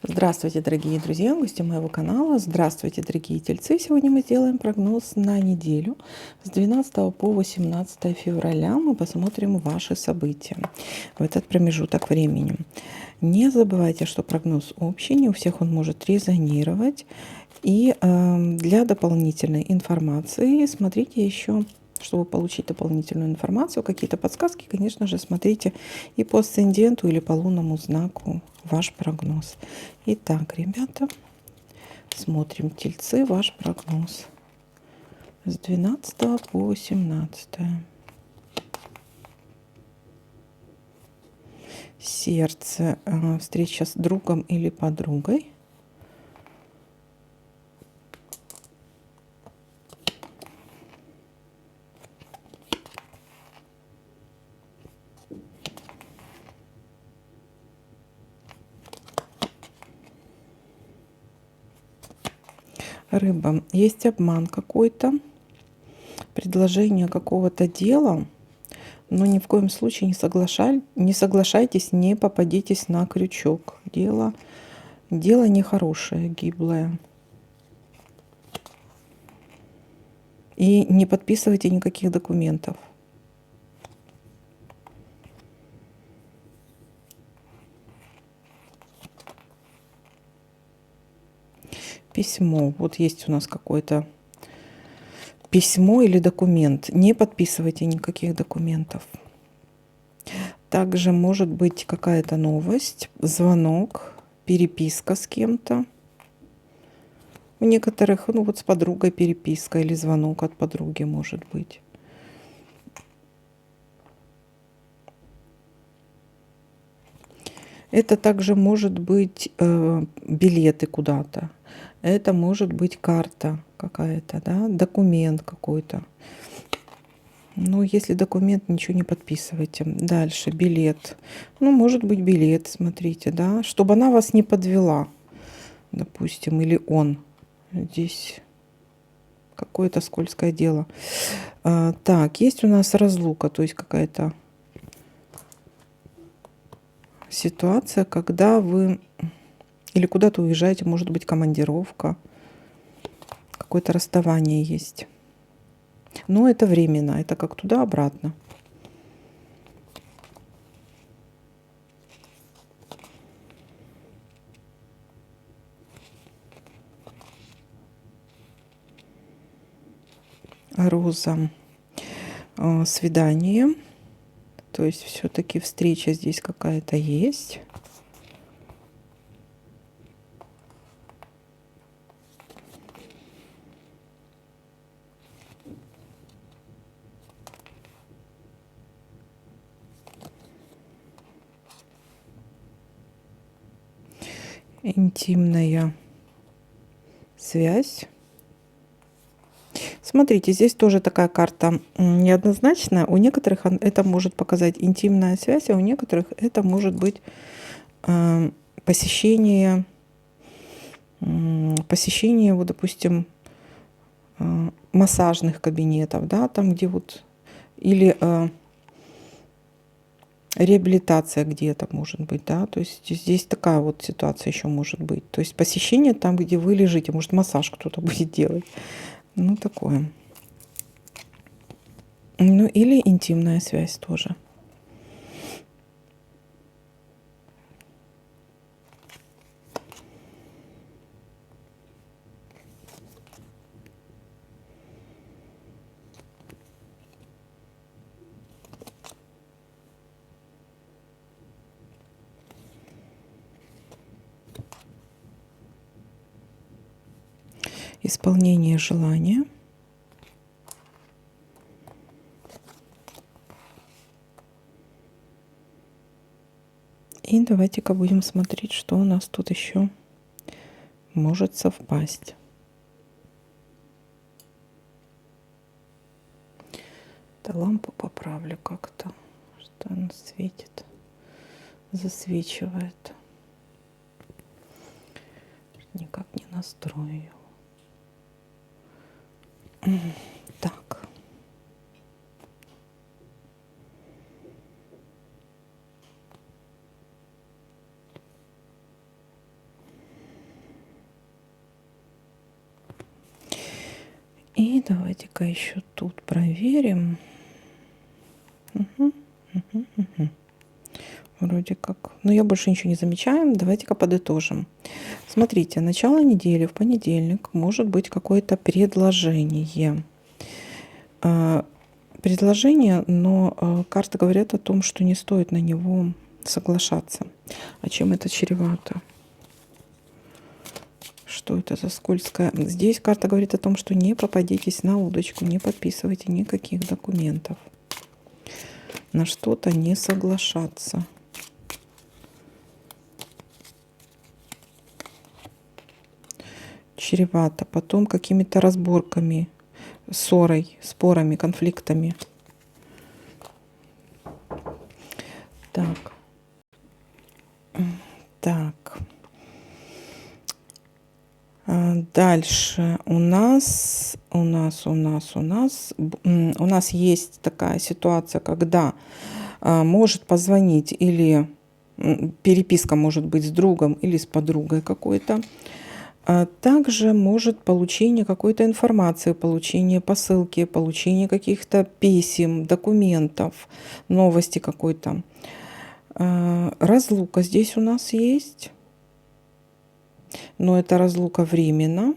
Здравствуйте, дорогие друзья, гости моего канала. Здравствуйте, дорогие тельцы. Сегодня мы сделаем прогноз на неделю с 12 по 18 февраля. Мы посмотрим ваши события в этот промежуток времени. Не забывайте, что прогноз общий, не у всех он может резонировать. И для дополнительной информации смотрите еще, чтобы получить дополнительную информацию, какие-то подсказки, конечно же, смотрите и по асценденту или по лунному знаку ваш прогноз. Итак, ребята, смотрим тельцы, ваш прогноз с 12 по 18. Сердце, встреча с другом или подругой. Рыба, есть обман какой-то, предложение какого-то дела, но ни в коем случае не соглашайтесь, не попадитесь на крючок. Дело нехорошее, гиблое. И не подписывайте никаких документов. Письмо. Вот есть у нас какое-то письмо или документ. Не подписывайте никаких документов. Также может быть какая-то новость, звонок, переписка с кем-то. У некоторых, ну вот с подругой переписка или звонок от подруги может быть. Это также может быть билеты куда-то. Это может быть карта какая-то, да, документ какой-то. Ну, если документ, ничего не подписывайте. Дальше билет. Ну, может быть билет, смотрите, да, чтобы она вас не подвела, допустим, или он. Здесь какое-то скользкое дело. Так, есть у нас разлука, то есть какая-то ситуация, когда вы или куда-то уезжаете, может быть командировка, какое-то расставание есть. Но это временно, это как туда-обратно. Роза. Свидание. То есть все-таки встреча здесь какая-то есть. Интимная связь. Смотрите, здесь тоже такая карта неоднозначная. У некоторых это может показать интимная связь, а у некоторых это может быть посещение, вот, допустим, массажных кабинетов, да, там, где вот, или реабилитация где-то может быть, да, то есть здесь такая вот ситуация еще может быть. То есть посещение там, где вы лежите, может массаж кто-то будет делать. Ну, такое. Ну, или интимная связь тоже. Исполнение желания. И давайте-ка будем смотреть, что у нас тут еще может совпасть. Да, лампу поправлю как-то, что она светит, засвечивает. Никак не настрою. Так. И давайте-ка еще тут проверим. Угу, угу, угу. Вроде как. Но я больше ничего не замечаю. Давайте-ка подытожим. Смотрите, начало недели, в понедельник, может быть какое-то предложение. Предложение, но карты говорят о том, что не стоит на него соглашаться. А чем это чревато? Что это за скользкое? Здесь карта говорит о том, что не попадитесь на удочку, не подписывайте никаких документов. На что-то не соглашаться. Чревато. Потом какими-то разборками, ссорой, спорами, конфликтами. Так. Так. Дальше у нас есть такая ситуация, когда может позвонить или переписка может быть с другом или с подругой какой-то. Также может получение какой-то информации, получение посылки, получение каких-то писем, документов, новости какой-то. Разлука здесь у нас есть, но это разлука временно.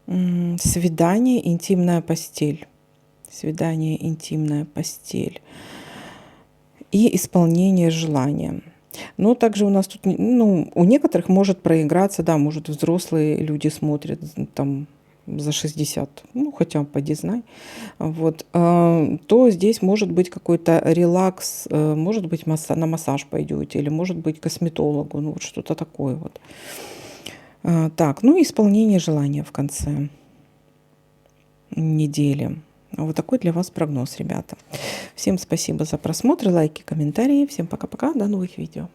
Свидание, интимная постель. Свидание, интимная постель. И исполнение желания. Но также у нас тут, ну, у некоторых может проиграться, да, может взрослые люди смотрят там за 60, ну, хотя поди знай, вот, то здесь может быть какой-то релакс, может быть на массаж пойдете, или может быть к косметологу, ну, вот что-то такое вот. Так, ну, исполнение желания в конце недели. Вот такой для вас прогноз, ребята. Всем спасибо за просмотр, лайки, комментарии. Всем пока-пока, до новых видео.